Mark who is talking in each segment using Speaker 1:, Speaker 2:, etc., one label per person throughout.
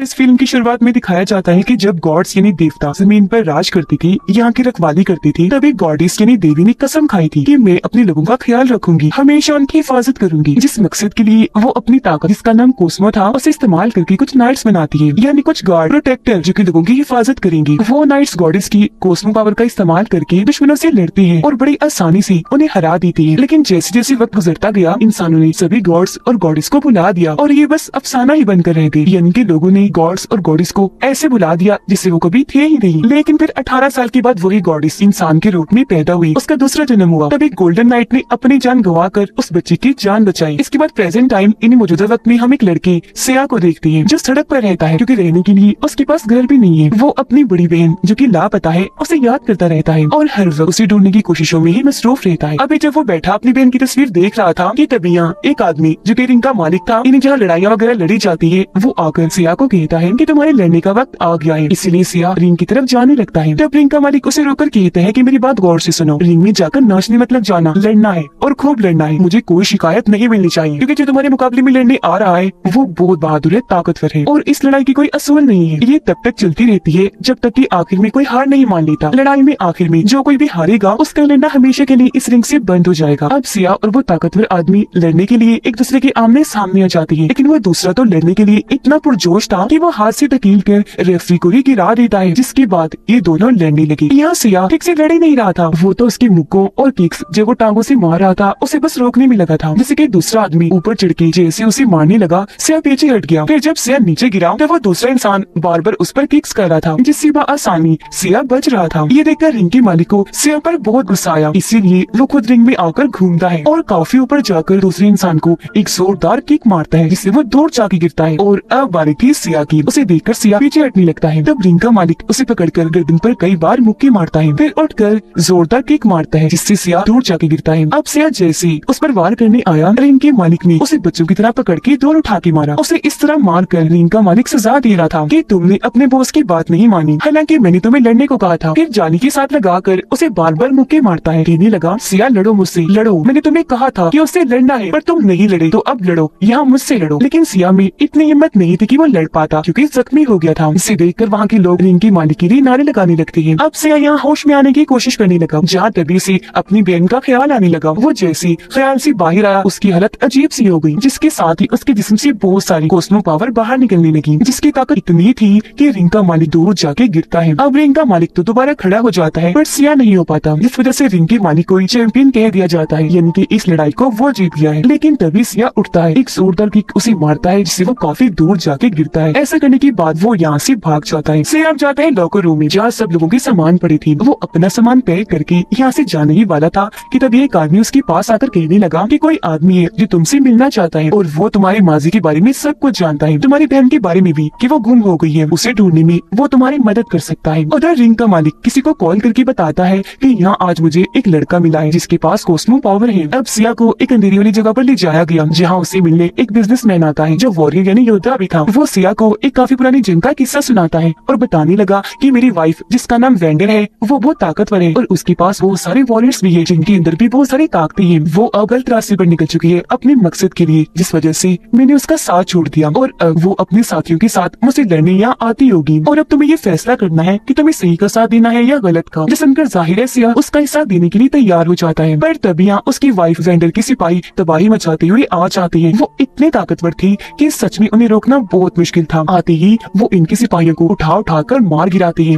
Speaker 1: इस फिल्म की शुरुआत में दिखाया जाता है कि जब गॉड्स यानी देवता जमीन पर राज करती थी, यहाँ की रखवाली करती थी, तभी गॉडेस यानी देवी ने कसम खाई थी कि मैं अपने लोगों का ख्याल रखूंगी, हमेशा उनकी हिफाजत करूंगी। जिस मकसद के लिए वो अपनी ताकत, जिसका नाम कोस्मो था, उसे इस्तेमाल करके कुछ नाइट्स बनाती है, यानी कुछ गार्ड प्रोटेक्टर जो कि लोगों की हिफाजत करेंगी। वो नाइट्स गॉडेस की कोस्मो पावर का इस्तेमाल करके दुश्मनों से लड़ती है और बड़ी आसानी से उन्हें हरा देती है। लेकिन जैसे जैसे वक्त गुजरता गया, इंसानों ने सभी गॉड्स और गॉडेस को भुला दिया और ये बस अफसाना ही बनकर रह गई, यानी कि लोगों ने गॉड्स और गॉडेस को ऐसे बुला दिया जिससे वो कभी थे ही नहीं। लेकिन फिर 18 साल के बाद वही गॉडेस इंसान के रूप में पैदा हुई, उसका दूसरा जन्म हुआ। तभी गोल्डन नाइट ने अपनी जान गंवाकर उस बच्चे की जान बचाई। इसके बाद प्रेजेंट टाइम इन मौजूदा वक्त में हम एक लड़के सिया को देखते हैं जो सड़क पर रहता है क्योंकि रहने के लिए उसके पास घर भी नहीं है। वो अपनी बड़ी बहन जो कि लापता है उसे याद करता रहता है और हर वक्त उसे ढूंढने की कोशिशों में ही मसरूफ रहता है। अभी जब वो बैठा अपनी बहन की तस्वीर देख रहा था कि तभी यहाँ एक आदमी जो कि रिंग का मालिक था, इन्हें जहाँ लड़ाइयाँ वगैरह लड़ी जाती है, वो आकर सिया को कहता है कि तुम्हारे लड़ने का वक्त आ गया है। इसीलिए सिया रिंग की तरफ जाने लगता है। तब रिंग का मालिक उसे रोकर कहता है कि मेरी बात गौर से सुनो, रिंग में जाकर नाचने मतलब जाना, लड़ना है और खूब लड़ना है। मुझे कोई शिकायत नहीं मिलनी चाहिए क्योंकि जो तुम्हारे मुकाबले में लड़ने आ रहा है वो बहुत बहादुर है, ताकतवर है और इस लड़ाई की कोई असूल नहीं है। ये तब तक चलती रहती है जब तक कि आखिर में कोई हार नहीं मान लेता। लड़ाई में आखिर में जो कोई भी हारेगा उसका लड़ना हमेशा के लिए इस रिंग से बंद हो जाएगा। अब सिया और वो ताकतवर आदमी लड़ने के लिए एक दूसरे के आमने सामने आ जाती है, लेकिन वो दूसरा तो लड़ने के लिए इतना पुरजोश था कि वो हाथ से धकेल कर रेफरी को ही गिरा देता है, जिसके बाद ये दोनों लड़ने लगे। यहाँ सिया ठीक से लड़ ही नहीं रहा था, वो तो उसके मुक्कों और किक्स जो वो टांगों से मार रहा था उसे बस रोकने में लगा था। जैसे कि दूसरा आदमी ऊपर चढ़ के जैसे उसे मारने लगा, सिया पीछे हट गया। फिर जब सिया नीचे गिरा तो वो दूसरा इंसान बार बार उस पर किक्स कर रहा था, जिससे आसानी सिया बच रहा था। ये देखकर रिंग के मालिक को सिया पर बहुत गुस्सा आया, इसीलिए वो खुद रिंग में आकर घूमता है और काफी ऊपर जाकर दूसरे इंसान को एक जोरदार किक मारता है, जिससे वो दूर जाके गिरता है। और अब बारी थी सिया की। उसे देखकर सिया पीछे हटने लगता है। तब रिंग का मालिक उसे पकड़कर गर्दन पर कई बार मुक्के मारता है, फिर उठकर जोरदार किक मारता है, जिससे सिया दूर जाके गिरता है। अब सिया जैसे उस पर वार करने आया, रिंग के मालिक ने उसे बच्चों की तरह पकड़ के दूर उठा के मारा। उसे इस तरह मार कर रिंग का मालिक सजा दे रहा था कि तुमने अपने बॉस की बात नहीं मानी, हालांकि मैंने तुम्हें लड़ने को कहा था। फिर जाली के साथ लगाकर उसे बार बार मुक्के मारता है, कहने लगा सिया लड़ो मुझसे, लड़ो, मैंने तुम्हें कहा था कि उससे लड़ना है पर तुम नहीं लड़े, तो अब लड़ो, यहाँ मुझसे लड़ो। लेकिन सिया में इतनी हिम्मत नहीं थी कि वो लड़ पाता क्योंकि जख्मी हो गया था। इसे देखकर वहाँ के लोग रिंग के मालिक के लिए नारे लगाने लगते हैं। अब सिया यहाँ होश में आने की कोशिश करने लगा, जहाँ तभी से अपनी बहन का ख्याल आने लगा। वो जैसे ख्याल से बाहर आया उसकी हालत अजीब सी हो गई, जिसके साथ ही उसके जिस्म से बहुत सारी कोस्मो पावर बाहर निकलने लगी, जिसकी ताकत इतनी थी कि रिंग का मालिक दूर जाके गिरता है। अब रिंग का मालिक तो दोबारा खड़ा हो जाता है पर सिया नहीं हो पाता, जिस वजह से रिंग के मालिक को चैंपियन कह दिया जाता है, यानी कि इस लड़ाई को वो जीत गया है। लेकिन तभी सिया उठता है, एक जोरदार किक उसे मारता है, जिससे वो काफी दूर जाके गिरता है। ऐसा करने के बाद वो यहाँ से भाग जाता है। सिया अब जाता है लॉकर रूम में, जहाँ सब लोगों के सामान पड़े थे। वो अपना सामान पैक करके यहाँ से जाने ही वाला था कि तभी एक आदमी उसके पास आकर कहने लगा कि कोई आदमी है जो तुमसे मिलना चाहता है और वो तुम्हारे माजी के बारे में सब कुछ जानता है, तुम्हारी बहन के बारे में भी कि वो गुम हो गई है, उसे ढूंढने में वो तुम्हारी मदद कर सकता है। उधर रिंग का मालिक किसी को कॉल करके बताता है कि यहाँ आज मुझे एक लड़का मिला है जिसके पास कोस्मो पावर है। अब सिया को एक अंधेरी वाली जगह पर ले जाया गया, जहाँ उसे मिलने एक बिजनेसमैन आता है जो वॉरियर यानी योद्धा भी था। वो सिया को एक काफी पुरानी जंग का किस्सा सुनाता है और बताने लगा कि मेरी वाइफ जिसका नाम वेंडर है वो बहुत ताकतवर है और उसके पास बहुत सारे वॉरियर्स भी है जिनके अंदर भी बहुत सारी ताकतें हैं। वो अब गलत रास्ते पर निकल चुकी है अपने मकसद के लिए, जिस वजह से मैंने उसका साथ छोड़ दिया और अब वो अपने साथियों के साथ मुझसे लड़ने यहाँ आती होगी और अब तुम्हें ये फैसला करना है कि तुम्हें सही का साथ देना है या गलत का। जिस सुनकर जाहिर है सिया उसका साथ देने के लिए तैयार हो जाता है, पर तभी यहाँ उसकी वाइफ वेंडर की सिपाही तबाही मचाते हुए आ जाती है। वो इतने ताकतवर थी कि सच में उन्हें रोकना बहुत मुश्किल था। आते ही वो इनकी सिपाहियों को उठा कर मार गिराती है।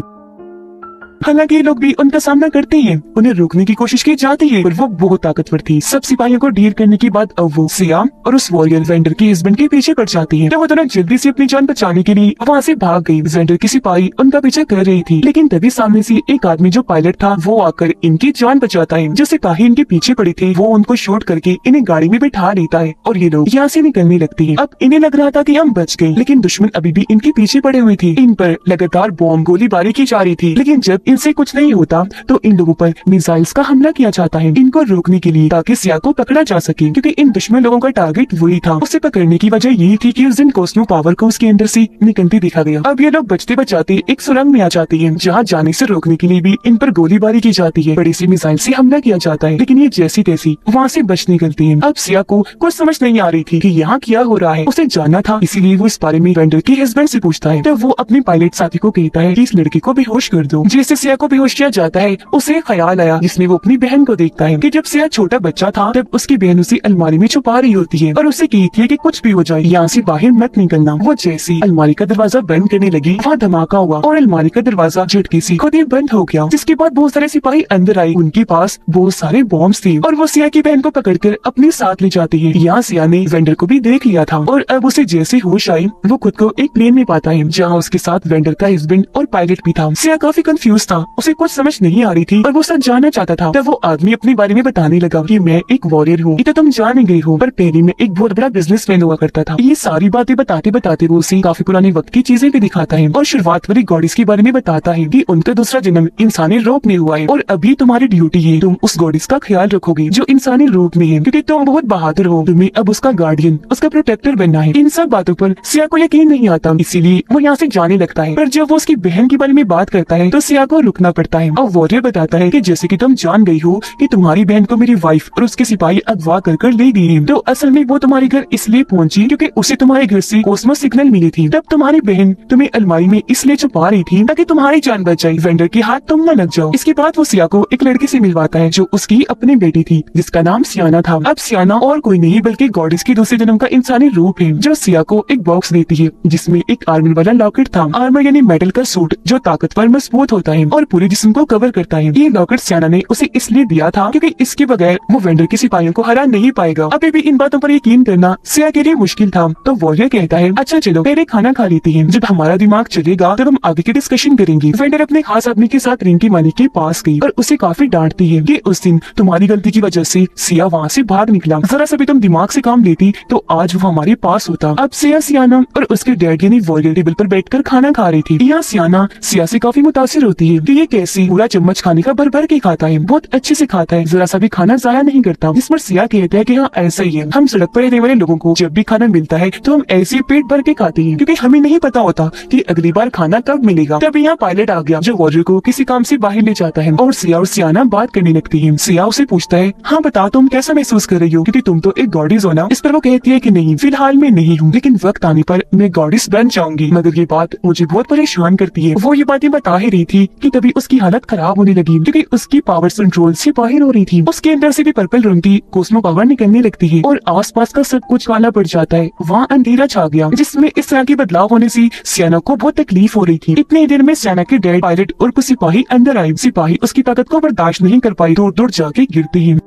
Speaker 1: हालांकि ये लोग भी उनका सामना करते हैं, उन्हें रोकने की कोशिश की जाती है पर वो बहुत ताकतवर थी। सब सिपाहियों को ढेर करने के बाद अब वो सिया और उस वॉरियर वेंडर के हस्बैंड के पीछे पड़ जाती है। तो वो दोनों जल्दी से अपनी जान बचाने के लिए वहाँ से भाग गई। वेंडर की सिपाही उनका पीछा कर रही थी, लेकिन तभी सामने से एक आदमी जो पायलट था वो आकर इनकी जान बचाता है। जो सिपाही इनके पीछे पड़े थे वो उनको शूट करके इन्हें गाड़ी में बैठा देता है और ये लोग यहाँ से निकलने लगती है। अब इन्हें लग रहा था कि हम बच गए, लेकिन दुश्मन अभी भी इनके पीछे पड़े हुए थे। इन पर लगातार बॉम्ब गोलीबारी की जा रही थी, लेकिन जब इनसे कुछ नहीं होता तो इन लोगों पर मिसाइल्स का हमला किया जाता है इनको रोकने के लिए, ताकि सिया को पकड़ा जा सके, क्योंकि इन दुश्मन लोगों का टारगेट वही था। उसे पकड़ने की वजह ये थी कि उस दिन कॉस्मो पावर को उसके अंदर से निकलती देखा गया। अब ये लोग बचते बचाते एक सुरंग में आ जाती है, जहाँ जाने से रोकने के लिए भी इन पर गोलीबारी की जाती है, बड़ी सी मिसाइल से हमला किया जाता है, लेकिन ये जैसी तैसी वहाँ से बच निकलती है। अब सिया को कुछ समझ नहीं आ रही थी कि यहाँ क्या हो रहा है, उसे जानना था, इसीलिए वो इस बारे में वेंडर के हस्बैंड से पूछता है। तो वो अपने पायलट साथी को कहता है कि इस लड़के को बेहोश कर दो। जैसे सिया को बेहोश किया जाता है, उसे ख्याल आया जिसमें वो अपनी बहन को देखता है कि जब सिया छोटा बच्चा था तब उसकी बहन उसे अलमारी में छुपा रही होती है और उसे कहती है कि कुछ भी हो जाए यहाँ से बाहर मत निकलना। वो जैसी अलमारी का दरवाजा बंद करने लगी, वहाँ धमाका हुआ और अलमारी का दरवाजा झटके से खुद ही बंद हो गया, जिसके बाद बहुत सारे सिपाही अंदर आए, उनके पास बहुत सारे बॉम्ब्स थे और वो सिया की बहन को पकड़कर अपने साथ ले जाती है। यहाँ सिया ने वेंडर को भी देख लिया था और अब उसे जैसे होश आई वो खुद को एक प्लेन में पाता है, जहाँ उसके साथ वेंडर का हस्बैंड और पायलट भी था। सिया काफी कंफ्यूज था, उसे कुछ समझ नहीं आ रही थी और वो सच जानना चाहता था। तब वो आदमी अपने बारे में बताने लगा कि मैं एक वॉरियर हूँ, ये तो तुम जान ही गए हो, पर पहले में एक बहुत बड़ा बिजनेसमैन हुआ करता था। ये सारी बातें बताते बताते वो उसे काफी पुराने वक्त की चीजें भी दिखाता है और शुरुआत वाली गॉडेस के बारे में बताता है कि उनका दूसरा जन्म इंसानी रूप में हुआ है और अभी तुम्हारी ड्यूटी है, तुम उस गॉडेस का ख्याल रखोगे जो इंसानी रूप में है, क्योंकि तुम बहुत बहादुर हो, तुम्हें अब उसका गार्डियन, उसका प्रोटेक्टर बनना है। इन सब बातों पर सिया को यकीन नहीं आता, इसीलिए वो यहाँ से जाने लगता है। पर जब वो उसकी बहन के बारे में बात करता है तो सिया को रुकना पड़ता है और वॉरियर बताता है कि जैसे कि तुम जान गई हो कि तुम्हारी बहन को मेरी वाइफ और उसके सिपाही अगवा कर ले गए हैं, तो असल में वो तुम्हारे घर इसलिए पहुंची क्योंकि उसे तुम्हारे घर से कॉस्मो सिग्नल मिली थी। तब तुम्हारी बहन तुम्हें अलमारी में इसलिए छुपा रही थी ताकि तुम्हारी जान बच जाए, वेंडर के हाथ तुम न लग जाओ। इसके बाद वो सिया को एक लड़के से मिलवाता है जो उसकी अपनी बेटी थी, जिसका नाम सियाना था। अब सियाना और कोई नहीं बल्कि गॉडेस के दूसरे जन्म का इंसानी रूप है, जो सिया को एक बॉक्स देती है जिसमें एक आर्मर वाला लॉकेट था। आर्मर यानी मेटल का सूट जो ताकतवर मजबूत होता है और पूरे जिस्म को कवर करता है। ये लॉकेट सियाना ने उसे इसलिए दिया था क्योंकि इसके बगैर वो वेंडर के सिपाहियों को हरा नहीं पाएगा। अभी भी इन बातों पर यकीन करना सिया के लिए मुश्किल था, तो वॉरियर कहता है अच्छा चलो पहले खाना खा लेते हैं, जब हमारा दिमाग चलेगा तब हम आगे की डिस्कशन करेंगे। वेंडर अपने खास आदमी के साथ रिंग के मालिक के पास गई और उसे काफी डांटती है कि उस दिन तुम्हारी गलती की वजह से सिया वहाँ से भाग निकला, जरा सा भी तुम दिमाग से काम लेती तो आज वो हमारे पास होता। अब सियाना और उसके डैड यानी वॉरियर टेबल पर बैठकर खाना खा रही थी। यहाँ सियाना सिया से काफी मुतासिर होती है कि ये कैसे पूरा चम्मच खाने का भर भर के खाता है, बहुत अच्छे से खाता है, जरा सा भी खाना जाया नहीं करता। जिस पर सिया कहता है कि हाँ ऐसा ही है, हम सड़क पर रहने वाले लोगों को जब भी खाना मिलता है तो हम ऐसे पेट भर के खाते हैं क्योंकि हमें नहीं पता होता कि अगली बार खाना कब मिलेगा। तब यहाँ पायलट आ गया जो वॉरियर को किसी काम से बाहर ले जाता है और सिया और सियाना बात करने लगती है। सिया उसे पूछता है हाँ बता तुम कैसा महसूस कर रही हो, क्योंकि तुम तो एक गॉडेस हो ना। इस पर वो कहती है कि नहीं फिलहाल मैं नहीं हूँ, लेकिन वक्त आने पर मैं गॉडेस बन जाऊंगी। मगर ये बात मुझे बहुत परेशान करती है। वो ये बातें बता ही रही थी कि तभी उसकी हालत खराब होने लगी क्योंकि उसकी पावर कंट्रोल से बाहर हो रही थी। उसके अंदर से भी पर्पल रंग की कॉस्मो पावर निकलने लगती है और आसपास का सब कुछ काला पड़ जाता है। वहाँ अंधेरा छा गया, जिसमें इस तरह के बदलाव होने से सियाना को बहुत तकलीफ हो रही थी। इतने देर में सियाना के डैड पायलट और कुछ सिपाही अंदर आए। सिपाही उसकी ताकत को बर्दाश्त नहीं कर पाए, दूर दूर जाके गिरते हैं।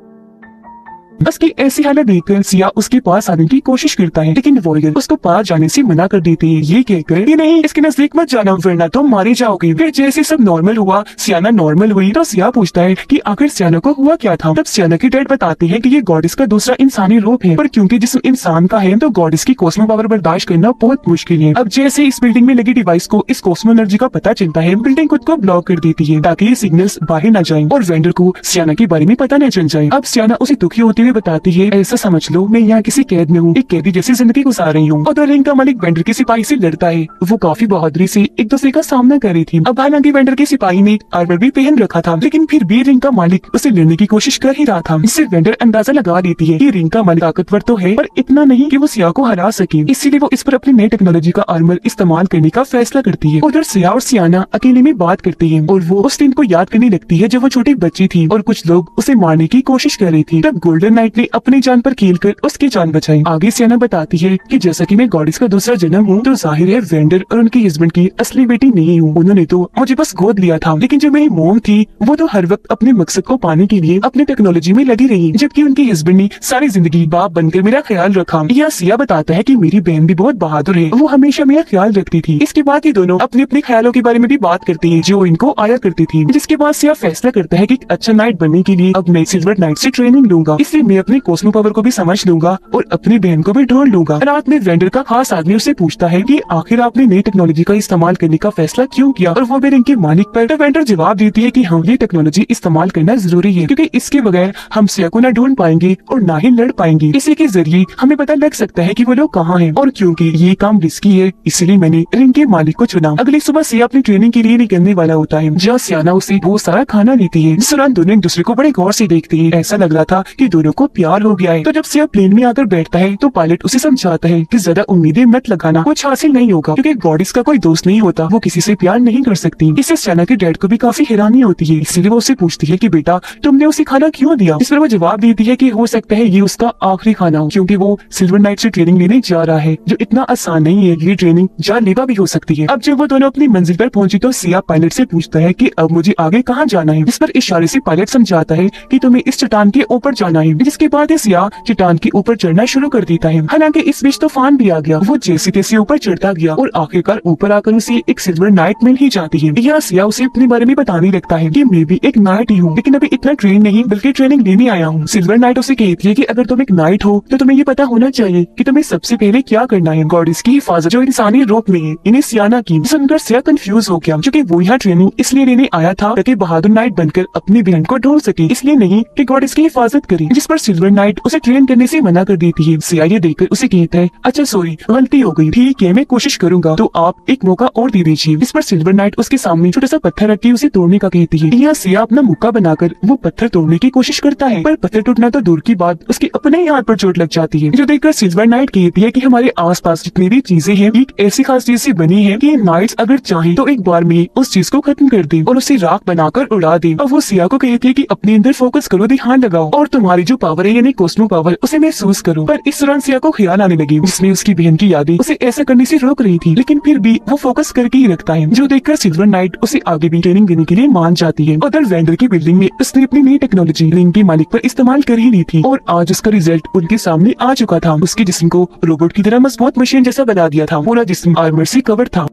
Speaker 1: उसकी ऐसी हालत देखकर सिया उसके पास आने की कोशिश करता है, लेकिन वॉरियर उसको पास जाने से मना कर देते हैं, ये कहकर कि नहीं इसके नजदीक मत जाना वरना तुम मारे जाओगे। फिर जैसे सब नॉर्मल हुआ, सियाना नॉर्मल हुई, तो सिया पूछता है कि आखिर सियाना को हुआ क्या था। तब सियाना के डैड बताते हैं कि ये गॉडेस का दूसरा इंसानी रूप है, पर क्योंकि जिस्म इंसान का है तो गॉडेस की कॉस्मो पावर बर्दाश्त करना बहुत मुश्किल है। अब जैसे इस बिल्डिंग में लगी डिवाइस को इस कॉस्मो एनर्जी का पता चलता है, बिल्डिंग खुद को ब्लॉक कर देती है ताकि ये सिग्नल्स बाहर न जाए और वेंडर को सियाना के बारे में पता न चल जाए। अब सियाना उसे दुखी होते हुए बताती है ऐसा समझ लो मैं यहाँ किसी कैद में हूँ, एक कैदी जैसी जिंदगी गुजार रही हूँ। और रिंग का मालिक वेंडर के सिपाही से लड़ता है, वो काफी बहादुरी से एक दूसरे का सामना कर रही थी। अब हालांकि वेंडर के सिपाही ने आर्मर भी पहन रखा था, लेकिन फिर भी रिंग का मालिक उसे लड़ने की कोशिश कर ही रहा था। इससे वेंडर अंदाजा लगा लेती है कि रिंग का मालिक ताकतवर तो है पर इतना नहीं कि वो सिया को हरा सके, इसीलिए वो इस पर अपनी नई टेक्नोलॉजी का आर्मर इस्तेमाल करने का फैसला करती है। उधर सिया और सियाना अकेले में बात करती है और वो उस दिन को याद करने लगती है जब वो छोटी बच्ची थी और कुछ लोग उसे मारने की कोशिश कर रही थी। तब गोल्डन नाइट ने अपनी जान पर खेलकर उसकी जान बचाई। आगे सियाना बताती है कि जैसा कि मैं गॉडेस का दूसरा जन्म हूँ तो जाहिर है वेंडर और उनके हस्बैंड की असली बेटी नहीं हूँ, उन्होंने तो मुझे बस गोद लिया था, लेकिन जो मेरी मोम थी वो तो हर वक्त अपने मकसद को पाने के लिए अपनी टेक्नोलॉजी में लगी रही, जबकि उनके हस्बैंड ने सारी जिंदगी बाप बनकर मेरा ख्याल रखा। यह सिया बताता है कि मेरी बहन भी बहुत बहादुर है, वो हमेशा मेरा ख्याल रखती थी। इसके बाद ये दोनों अपने अपने ख्यालों के बारे में भी बात करती है जो इनको आया करती थी, जिसके बाद सिया फैसला करता है कि एक अच्छा नाइट बनने के लिए अब मैं सिल्वर नाइट से ट्रेनिंग लूंगा। इसलिए मैं अपनी कॉस्मो पावर को भी समझ लूंगा और अपनी बहन को भी ढूंढ लूंगा। रात में वेंडर का खास आदमी उससे पूछता है कि आखिर आपने नई टेक्नोलॉजी का इस्तेमाल करने का फैसला क्यों किया, और वो भी रिंग के मालिक पर। तो वेंडर जवाब देती है कि हाँ, ये टेक्नोलॉजी इस्तेमाल करना जरूरी है क्योंकि इसके बगैर हम सिया को न ढूंढ पाएंगे और न ही लड़ पाएंगे। इसी के जरिए हमें पता लग सकता है कि वो लोग कहाँ हैं, और क्योंकि ये काम रिस्की है इसलिए मैंने रिंग के मालिक को चुना। अगली सुबह सिया अपनी ट्रेनिंग के लिए निकलने वाला होता है, जहाँ सियाना उसे बहुत सारा खाना देती है। इस दौरान दोनों एक दूसरे को बड़े गौर से देखते हैं। ऐसा लग रहा था कि दोनों को प्यार हो गया है। तो जब सिया प्लेन में आकर बैठता है तो पायलट उसे समझाता है कि ज्यादा उम्मीदें मत लगाना, कुछ हासिल नहीं होगा क्योंकि गॉडेस का कोई दोस्त नहीं होता, वो किसी से प्यार नहीं कर सकती। इससे सियाना के डैड को भी काफी हैरानी होती है, इसलिए वो उसे पूछती है कि बेटा तुमने उसे खाना क्यों दिया। इस पर वो जवाब देती है कि हो सकता है ये उसका आखिरी खाना हो क्योंकि वो सिल्वर नाइट से ट्रेनिंग लेने जा रहा है, जो इतना आसान नहीं है। ये ट्रेनिंग जानलेवा भी हो सकती है। अब जब वो दोनों अपनी मंजिल पर पहुंची तो सिया पायलट से पूछता है कि अब मुझे आगे कहाँ जाना है। इस पर इशारे से पायलट समझाता है कि तुम्हें इस चट्टान के ऊपर जाना है, जिसके बाद सिया चट्टान के ऊपर चढ़ना शुरू कर देता है। हालांकि इस बीच तूफान भी आ गया, वो जैसे तैसे ऊपर चढ़ता गया और आखिरकार ऊपर आकर उसे एक सिल्वर नाइट मिल ही जाती है। यहाँ सिया उसे अपने बारे में बताने लगता है कि मैं भी एक नाइट ही हूँ, लेकिन अभी इतना ट्रेन नहीं बल्कि ट्रेनिंग लेने आया हूँ। सिल्वर नाइट उसे कहती है कि अगर तुम एक नाइट हो तो तुम्हें ये पता होना चाहिए कि तुम्हें सबसे पहले क्या करना है। गॉडेस की हिफाजत जो इंसानी रूप में है, इन्हें सियाना की। सुनकर सिया कंफ्यूज हो गया क्योंकि वो यहाँ ट्रेनिंग इसलिए लेने आया था ताकि बहादुर नाइट बनकर अपनी बहन को ढूंढ सके, इसलिए नहीं कि गॉडेस की हिफाजत करे। जिस पर सिल्वर नाइट उसे ट्रेन करने से मना कर देती है। सिया ये देखकर उसे कहता है अच्छा सॉरी, गलती हो गई, ठीक है मैं कोशिश करूंगा, तो आप एक मौका और दे दीजिए। इस पर सिल्वर नाइट उसके सामने छोटा सा पत्थर रख के उसे तोड़ने का कहती है। यहाँ सिया अपना मुक्का बनाकर वो पत्थर तोड़ने की कोशिश करता है, पर पत्थर टूटना तो दूर की बात उसके अपने ही हाथ पर चोट लग जाती है, जो देखकर सिल्वर नाइट कहती है कि हमारे आसपास जितनी भी चीजें हैं एक ऐसी खास चीज से बनी है कि नाइट्स अगर चाहें तो एक बार में उस चीज को खत्म कर दे और उसे राख बनाकर उड़ा दे। और वो सिया को कहती है कि अपने अंदर फोकस करो, ध्यान लगाओ और तुम्हारी जो पावर है यानी कॉस्मो पावर उसे महसूस करो। पर इस दौरान सिया को ख्याल आने लगी जिसमें उसकी बहन की यादें उसे ऐसा करने से रोक रही थी, लेकिन फिर भी वो फोकस करके ही रखता है, जो देखकर सिल्वर नाइट उसे आगे भी ट्रेनिंग देने के लिए मान जाती है। उधर वेंडर की बिल्डिंग में उसने अपनी नई टेक्नोलॉजी रिंग के मालिक पर इस्तेमाल कर ही ली थी और आज उसका रिजल्ट उनके सामने आ चुका था। उसके जिस्म को रोबोट की तरह मजबूत मशीन जैसा बना दिया था, पूरा जिस्म आर्मर से कवर था।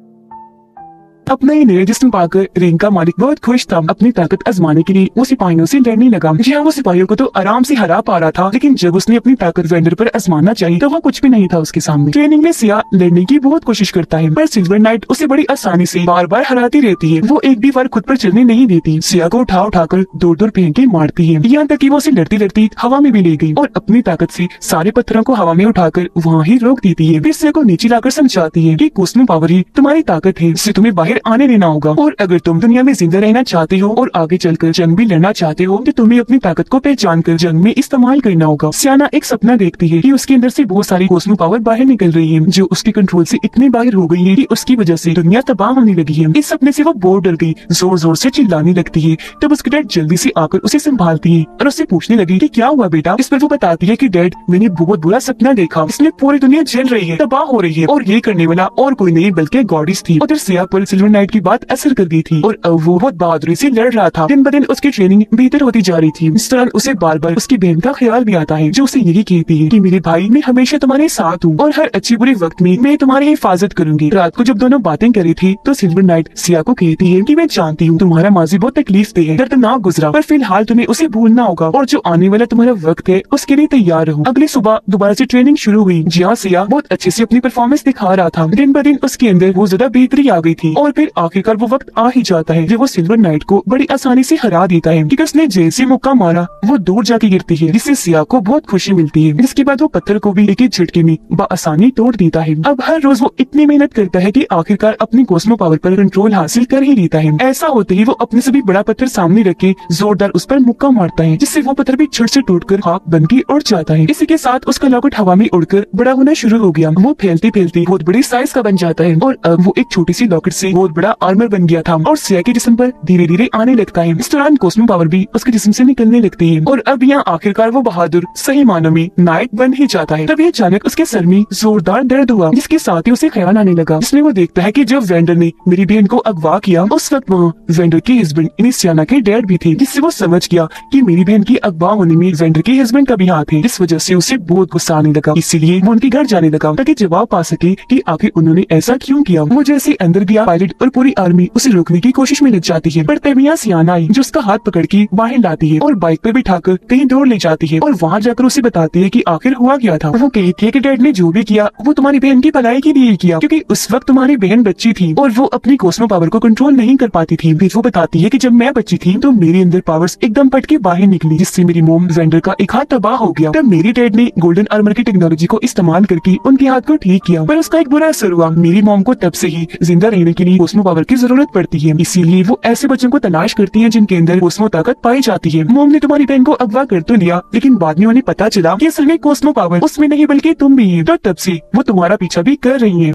Speaker 1: अपना ही नया जिस्म पाकर रिंग का मालिक बहुत खुश था। अपनी ताकत आजमाने के लिए वो सिपाहियों से लड़ने लगा। जहाँ वो सिपाहियों को तो आराम से हरा पा रहा था, लेकिन जब उसने अपनी ताकत वेंडर पर आजमाना चाहिए तो वो कुछ भी नहीं था उसके सामने। ट्रेनिंग में सिया लड़ने की बहुत कोशिश करता है, पर सिल्वर नाइट उसे बड़ी आसानी से बार बार हराती रहती है। वो एक भी बार खुद पर चलने नहीं देती, सिया को उठा उठाकर दूर दूर फेंक के मारती है, यहाँ तक कि वो उसे लड़ती लड़ती हवा में भी ले गई और अपनी ताकत से सारे पत्थरों को हवा में उठाकर वहाँ ही रोक देती है। फिर सिया को नीचे लाकर समझाती है कि कॉस्मो पावर ही तुम्हारी ताकत है, इससे तुम्हें बाहर आने देना होगा, और अगर तुम दुनिया में जिंदा रहना चाहते हो और आगे चलकर जंग भी लड़ना चाहते हो तो तुम्हें अपनी ताकत को पहचान कर जंग में इस्तेमाल करना होगा। सियाना एक सपना देखती है कि उसके अंदर से बहुत सारी कॉस्मो पावर बाहर निकल रही है, जो उसके कंट्रोल से इतने बाहर हो गई है कि उसकी वजह से दुनिया तबाह होने लगी है। इस सपने से वो बहुत डर गई, जोर जोर से चिल्लाने लगती है। तब उसके डैड जल्दी से आकर उसे संभालती है और उससे पूछने लगी कि क्या हुआ बेटा। इस पर वो बताती है कि डैड मैंने बहुत बुरा सपना देखा, इसमें पूरी दुनिया जल रही है, तबाह हो रही है और ये करने वाला और कोई नहीं बल्कि गॉडेस थी। उधर सिया पर सिल्वर नाइट की बात असर कर गई थी और अब वो बहुत बहादुरी से लड़ रहा था। दिन ब दिन उसकी ट्रेनिंग बेहतर होती जा रही थी। इस दौरान उसे बार बार उसकी बहन का ख्याल भी आता है, जो उसे यही कहती है कि मेरे भाई मैं हमेशा तुम्हारे साथ हूँ और हर अच्छे बुरे वक्त में मैं तुम्हारी हिफाजत करूंगी। रात को जब दोनों बातें कर रही थी तो सिल्वर नाइट सिया को कहती है कि मैं जानती हूँ तुम्हारा माजी बहुत तकलीफ दे है, दर्दनाक गुजरा, पर फिलहाल तुम्हें उसे भूलना होगा और जो आने वाला तुम्हारा वक्त है उसके लिए तैयार रहो। अगली सुबह दोबारा से ट्रेनिंग शुरू हुई, जहाँ सिया बहुत अच्छे से अपनी परफॉर्मेंस दिखा रहा था। दिन ब दिन उसके अंदर वो ज्यादा बेहतरी आ गई थी और फिर आखिरकार वो वक्त आ ही जाता है जब वो सिल्वर नाइट को बड़ी आसानी से हरा देता है, क्योंकि उसने जैसे मुक्का मारा वो दूर जाके गिरती है, जिससे सिया को बहुत खुशी मिलती है। जिसके बाद वो पत्थर को भी एक ही झटके में बआसानी तोड़ देता है। अब हर रोज वो इतनी मेहनत करता है कि आखिरकार अपनी कॉस्मो पावर पर कंट्रोल हासिल कर ही लेता है। ऐसा होते ही वो अपने से भी बड़ा पत्थर सामने रख के जोरदार उस पर मुक्का मारता है, जिससे वो पत्थर भी छड़ से टूटकर खाक बन के उड़ जाता है। इसी के साथ उसका लॉकेट हवा में उड़कर बड़ा होना शुरू हो गया। वो फैलते फैलते बहुत बड़ी साइज का बन जाता है और अब वो एक छोटी सी लॉकेट से बहुत बड़ा आर्मर बन गया था और सिया के जिस्म पर धीरे धीरे आने लगता है। इस दौरान कॉस्मो पावर भी उसके जिस्म से निकलने लगती है और अब यहाँ आखिरकार वो बहादुर सही मानों में नाइट बन ही जाता है। तभी अचानक उसके सर में जोरदार दर्द हुआ, जिसके साथ ही उसे ख्याल आने लगा, जिसमें वो देखता है कि जब वेंडर ने मेरी बहन को अगवा किया उस वक्त वहाँ वेंडर के हस्बैंड यानी सियाना के डैड भी थे, जिससे वो समझ गया कि मेरी बहन की अगवा होने में वेंडर के हस्बैंड का भी हाथ है। इस वजह से उसे बहुत गुस्सा आने लगा, इसीलिए वो उनके घर जाने लगा ताकि जवाब पा सके कि आखिर उन्होंने ऐसा क्यों किया। वो जैसे अंदर गया पायलट पायलट और पूरी आर्मी उसे रोकने की कोशिश में लग जाती है, पर तभी यहाँ सियाना आई जो उसका हाथ पकड़ के बाहर लाती है और बाइक पे बिठाकर कहीं दूर ले जाती है और वहाँ जाकर उसे बताती है कि आखिर हुआ क्या था। वो कहती है कि डैड ने जो भी किया वो तुम्हारी बहन की भलाई के लिए किया, क्योंकि उस वक्त तुम्हारी बहन बच्ची थी और वो अपनी कॉस्मो पावर को कंट्रोल नहीं कर पाती थी। फिर वो बताती है कि जब मैं बच्ची थी तो मेरे अंदर पावर्स एकदम फट के बाहर निकली, जिससे मेरी मोम वेंडर का एक हाथ तबाह हो गया। तब मेरी डैड ने गोल्डन आर्मर की टेक्नोलॉजी को इस्तेमाल करके उनके हाथ को ठीक किया, पर उसका एक बुरा असर हुआ। मेरी मोम को तब से ही जिंदा रहने के लिए कॉस्मो पावर की जरूरत पड़ती है, इसीलिए वो ऐसे बच्चों को तलाश करती है जिनके अंदर कॉस्मो ताकत पाई जाती है। मोम ने तुम्हारी बहन को अगवा कर तो लिया, लेकिन बाद में उन्हें पता चला कि असल में कॉस्मो पावर उसमें नहीं बल्कि तुम भी है, तो तब से वो तुम्हारा पीछा भी कर रही है।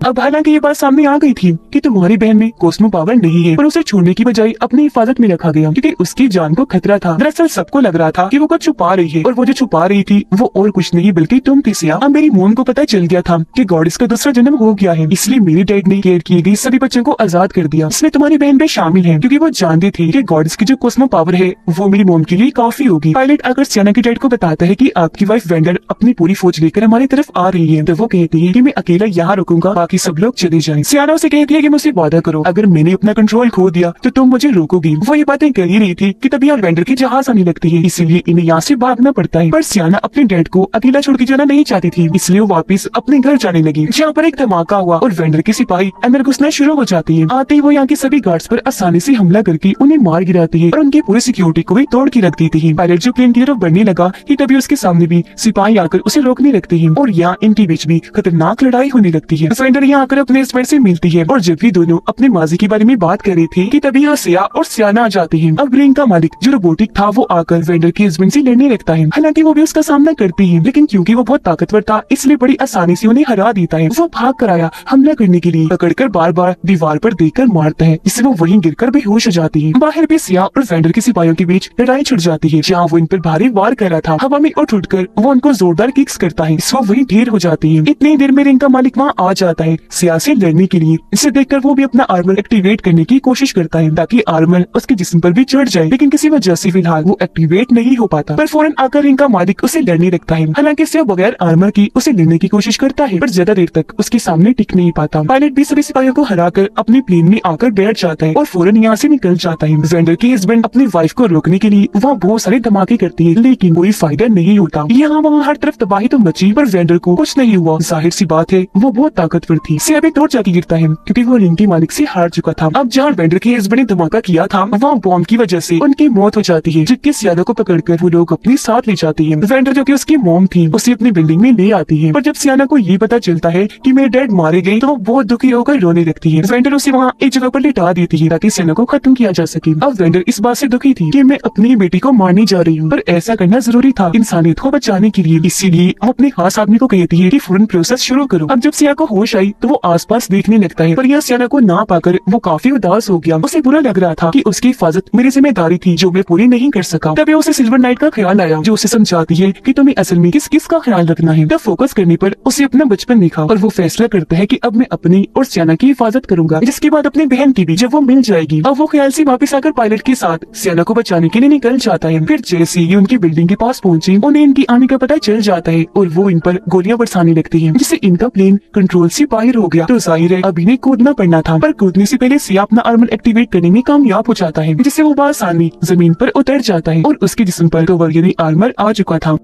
Speaker 1: अब हालांकि ये बात सामने आ गई थी कि तुम्हारी बहन में कॉस्मो पावर नहीं है, पर उसे छोड़ने की बजाय अपनी हिफाजत में रखा गया क्योंकि उसकी जान को खतरा था। दरअसल सबको लग रहा था कि वो कुछ छुपा रही है, और वो जो छुपा रही थी वो और कुछ नहीं बल्कि तुम थी सिया। अब मेरी मोम को पता चल गया था कि गॉडेस का दूसरा जन्म हो गया है, इसलिए मेरी डैड ने केयर किए गए सभी बच्चों को आजाद कर दिया। इसमें तुम्हारी बहन भी शामिल है, क्योंकि वो जानते थे कि गॉडेस की जो कॉस्मो पावर है वो मेरी मोम के लिए काफी होगी। पायलट आकर सियाना के डैड को बताता है कि आपकी वाइफ वेंडर अपनी पूरी फौज लेकर हमारी तरफ आ रही है, तो वो कहती है कि मैं अकेला यहाँ रुकूंगा, बाकी सब लोग चले जाएं। सियाना उसे कहती है कि मुझसे वादा करो, अगर मैंने अपना कंट्रोल खो दिया तो तुम मुझे रोकोगी। वो ये बातें कर ही रही थी कि तभी वेंडर की जहाज आने लगती है, इसीलिए इन्हें यहाँ से भागना पड़ता है। पर सियाना अपने डैड को अकेला छोड़ के जाना नहीं चाहती थी, इसलिए वो वापस अपने घर जाने लगी, जहाँ पर एक धमाका हुआ और वेंडर के सिपाही अंदर घुसना शुरू हो जाती है। आते ही वो यहाँ के सभी गार्ड्स पर आसानी से हमला करके उन्हें मार गिराती है और उनकी पूरी सिक्योरिटी को भी तोड़ के रख देती है। पायलट जो प्लेन की तरफ बढ़ने लगा कि तभी उसके सामने भी सिपाही आकर उसे रोकने लगते हैं और यहाँ इनके बीच भी खतरनाक लड़ाई होने लगती है। वेंडर यहाँ आकर अपने हस्बैंड से मिलती है और जब भी दोनों अपने माजी के बारे में बात कर रहे थे कि तभी यहाँ सिया और सियाना आ जाती हैं। अब ब्रेन का मालिक जो रोबोटिक था वो आकर वेंडर के हस्बैंड से लड़ने लगता है। हालांकि वो भी उसका सामना करती है, लेकिन क्योंकि वो बहुत ताकतवर था इसलिए बड़ी आसानी से उन्हें हरा देता है। वो भाग कर आया हमला करने के लिए, पकड़कर बार बार दीवार पर देखकर मारता है, इससे वो वहीं गिरकर बेहोश हो जाती है। बाहर भी सिया और वेंडर के सिपाहियों के बीच लड़ाई छिड़ जाती है, जहाँ वो इन पर भारी वार कर रहा था। हवा में उठकर वो उनको जोरदार किक्स करता है, इससे वो वहीं ढेर हो जाती है। इतनी देर में रिंग का मालिक वहाँ आ जाता है सिया से लड़ने के लिए। इसे देखकर वो भी अपना आर्मर एक्टिवेट करने की कोशिश करता है ताकि आर्मर उसके जिस्म पर भी चढ़ जाए, लेकिन किसी वजह से फिलहाल वो एक्टिवेट नहीं हो पाता। पर फौरन आकर रिंग का मालिक उसे लड़ने लगता है। हालांकि सिया बगैर आर्मर की उसे लड़ने की कोशिश करता है, पर ज्यादा देर तक उसके सामने टिक नहीं पाता। पायलट भी सभी सिपाहियों को हराकर अपनी प्लेन में आकर बैठ जाता है और फौरन यहाँ से निकल जाता है। वेंडर की हस्बैंड अपनी वाइफ को रोकने के लिए वहाँ बहुत सारे धमाके करती है, लेकिन कोई फायदा नहीं होता। यहाँ वहाँ हर तरफ तबाही तो मची, पर वेंडर को कुछ नहीं हुआ। जाहिर सी बात है वो बहुत ताकतवर थी। सिया भी तोड़ जाके गिरता है क्योंकि वो रिंग के मालिक से हार चुका था। अब जहाँ वेंडर के हस्बैंड ने धमाका किया था वहाँ बॉम्ब की वजह से उनकी मौत हो जाती है, जबकि सियाना को पकड़कर वो लोग अपने साथ ले जाते हैं। वेंडर जो कि उसकी मॉम थी उसे अपनी बिल्डिंग में ले आती है, पर जब सियाना को ये पता चलता है कि मेरे डैड मारे गए तो वो बहुत दुखी होकर रोने लगती है। वेंडर उसे वहाँ एक जगह पर लिटा देती है ताकि सियाना को खत्म किया जा सके। अब वेंडर इस बात से दुखी थी कि मैं अपनी बेटी को मारने जा रही हूँ, पर ऐसा करना जरूरी था इंसानियत को बचाने के लिए, इसीलिए वो अपने खास आदमी को कहती है कि फौरन प्रोसेस शुरू करो। अब जब सिया को होश आई तो वो आसपास देखने लगता है, पर यहाँ सियाना को ना पाकर वो काफी उदास हो गया। उसे बुरा लग रहा था कि उसकी हिफाजत मेरी जिम्मेदारी थी जो मैं पूरी नहीं कर सका। तभी उसे सिल्वर नाइट का ख्याल आया जो उसे समझाती है कि तुम्हें असल में किस किस का ख्याल रखना है। तब फोकस करने पर उसे अपना बचपन दिखा और वो फैसला करता है कि अब मैं अपनी और सियाना की हिफाजत करूंगा, जिसके बाद अपनी बहन की भी जब वो मिल जाएगी। अब वो ख्याल से वापस आकर पायलट के साथ सियाना को बचाने के लिए निकल जाता है। फिर जैसे ही उनकी बिल्डिंग के पास पहुंचे उन्हें इनकी आने का पता चल जाता है और वो इन पर गोलियां बरसाने लगती है, जिससे इनका प्लेन कंट्रोल से बाहर हो गया। तो जाहिर है अब इन्हें कूदना पड़ना था, पर कूदने से पहले सिया अपना आर्मर एक्टिवेट करने में कामयाब हो जाता है, जिससे वो आसानी जमीन पर उतर जाता है और उसके जिस्म पर कवर यानी आर्मर आ चुका था।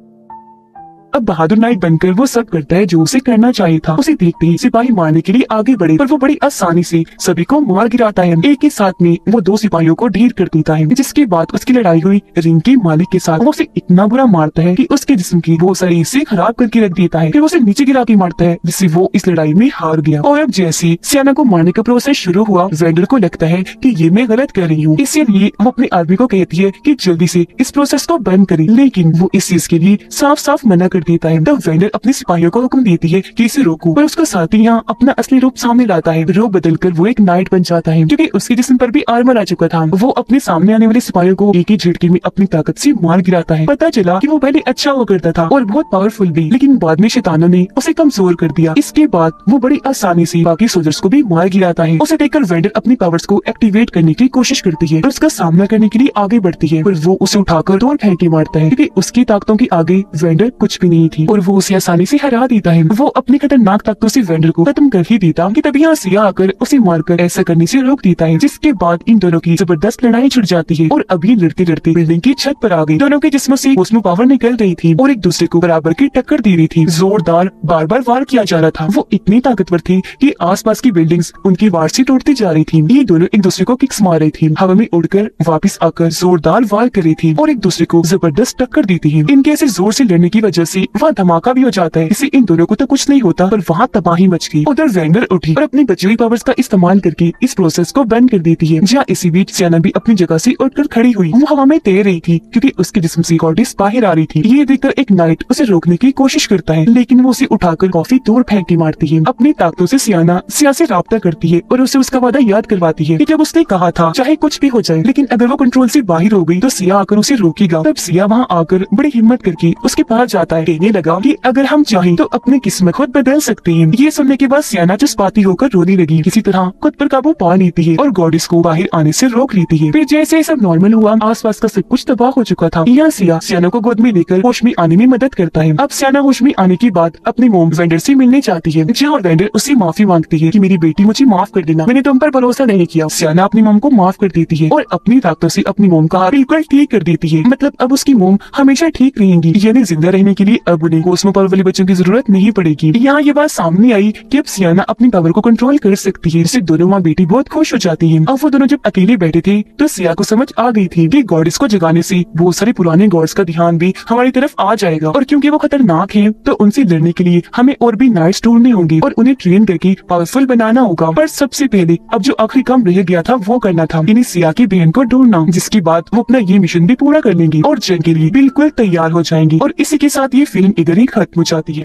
Speaker 1: अब बहादुर नाइट बनकर वो सब करता है जो उसे करना चाहिए था। उसे देखते ही सिपाही मारने के लिए आगे बढ़े, पर वो बड़ी आसानी से सभी को मार गिराता है। एक ही साथ में वो 2 सिपाहियों को ढेर कर देता है, जिसके बाद उसकी लड़ाई हुई रिंग के मालिक के साथ। वो उसे इतना बुरा मारता है कि उसके जिस्म की बहुत सारे हिस्से खराब करके रख देता है। फिर उसे नीचे गिरा के मारता है, जिससे वो इस लड़ाई में हार गया। और अब जैसे सियाना को मारने का प्रोसेस शुरू हुआ, वेंडर को लगता है कि ये मैं गलत कर रही हूँ, इसलिए वो अपने आदमी को कहती है कि जल्दी से इस प्रोसेस को बंद करे, लेकिन वो इस चीज के लिए साफ साफ मना कर देता है। तब वेंडर अपने सिपाहियों को हुक्म देती है कि इसे रोको, पर उसका साथी यहाँ अपना असली रूप सामने लाता है। रूप बदलकर वो एक नाइट बन जाता है, क्योंकि उसके जिस्म पर भी आर्मर आ चुका था। वो अपने सामने आने वाले सिपाहियों को एक ही झटके में अपनी ताकत से मार गिराता है। पता चला कि वो पहले अच्छा हुआ करता था और बहुत पावरफुल भी, लेकिन बाद में शैतानों ने उसे कमजोर कर दिया। इसके बाद वो बड़ी आसानी से बाकी सोल्जर्स को भी मार गिराता है। उसे देखकर वेंडर अपनी पावर्स को एक्टिवेट करने की कोशिश करती है और उसका सामना करने के लिए आगे बढ़ती है, पर वो उसे उठाकर तोड़ फेंक के मारता है, क्योंकि उसकी ताकतों के आगे वेंडर कुछ भी नहीं थी और वो उसे आसानी से हरा देता है। वो अपने खतरनाक ताकतों से वेंडर को खत्म कर ही देता कि तभी यहाँ सिया आकर उसे मारकर ऐसा करने से रोक देता है, जिसके बाद इन दोनों की जबरदस्त लड़ाई छिड़ जाती है और अभी लड़ते लड़ते बिल्डिंग की छत पर आ गई। दोनों के जिस्मों से कॉस्मो पावर निकल रही थी और एक दूसरे को बराबर की टक्कर दे रही थी। जोरदार बार बार वार किया जा रहा था। वो इतनी ताकतवर थे कि आसपास की बिल्डिंग्स उनकी वार से टूटती जा रही थी। ये दोनों एक दूसरे को किक्स मार रही थी, हवा में उड़कर वापस आकर जोरदार वार कर रही थी और एक दूसरे को जबरदस्त टक्कर देती है। इनके ऐसे जोर से लड़ने की वजह से वहाँ धमाका भी हो जाता है। इससे इन दोनों को तो कुछ नहीं होता, पर वहाँ तबाही मच गई। उधर वेंडर उठी और अपनी बची हुई पावर्स का इस्तेमाल करके इस प्रोसेस को बंद कर देती है। जहाँ इसी बीच सियाना भी अपनी जगह से उठकर खड़ी हुई। वो हवा में तैर रही थी क्योंकि उसके जिस्म से गॉडेस बाहर आ रही थी। ये देखकर एक नाइट उसे रोकने की कोशिश करता है, लेकिन वो उसे उठाकर काफी दूर फेंक के मारती है। अपनी ताकतों से सियाना सिया से राब्ता करती है और उसे उसका वादा याद करवाती है कि जब उसने कहा था चाहे कुछ भी हो जाए, लेकिन अगर वो कंट्रोल से बाहर हो गई तो सिया आकर उसे रोकेगा। तब सिया वहाँ आकर बड़ी हिम्मत करके उसके पास जाता है, कहने लगा कि अगर हम चाहें तो अपनी किस्मत खुद बदल सकते हैं। ये सुनने के बाद सियाना जज्बाती होकर रोने लगी। किसी तरह खुद पर काबू पा लेती है और गॉडेस को बाहर आने से रोक लेती है। फिर जैसे सब नॉर्मल हुआ, आसपास का सब कुछ तबाह हो चुका था। यहाँ सियाना को गोद में लेकर होश में आने में मदद करता है। अब सियाना होश में आने के बाद अपनी मोम वेंडर से मिलने चाहती है, जहाँ वेंडर उससे माफी मांगती है कि मेरी बेटी मुझे माफ कर देना, मैंने तुम पर भरोसा नहीं किया। सियाना अपनी मोम को माफ कर देती है और अपनी ताकतों से अपनी मोम का हाल बिल्कुल ठीक कर देती है। मतलब अब उसकी मोम हमेशा ठीक रहेंगी, यानी जिंदा रहने के लिए अब उन्हें कॉस्मो पावर वाले बच्चों की जरूरत नहीं पड़ेगी। यहाँ ये बात सामने आई कि अब सियाना अपनी पावर को कंट्रोल कर सकती है, जिससे दोनों माँ बेटी बहुत खुश हो जाती है। अब वो दोनों जब अकेले बैठे थे तो सिया को समझ आ गई थी कि गॉडेस को जगाने से बहुत सारे पुराने गॉड्स का ध्यान भी हमारी तरफ आ जाएगा, और क्योंकि वो खतरनाक हैं तो उनसे लड़ने के लिए हमें और भी नाइट्स ढूंढने होंगे और उन्हें ट्रेन करके पावरफुल बनाना होगा। पर सबसे पहले अब जो आखिरी काम रह गया था वो करना था, यानी सिया की बहन को ढूंढना, जिसके बाद वो अपना ये मिशन भी पूरा कर लेंगे और जंग के लिए बिल्कुल तैयार हो जाएंगे। और इसी के साथ ये फिल्म इधर ही खत्म हो जाती है।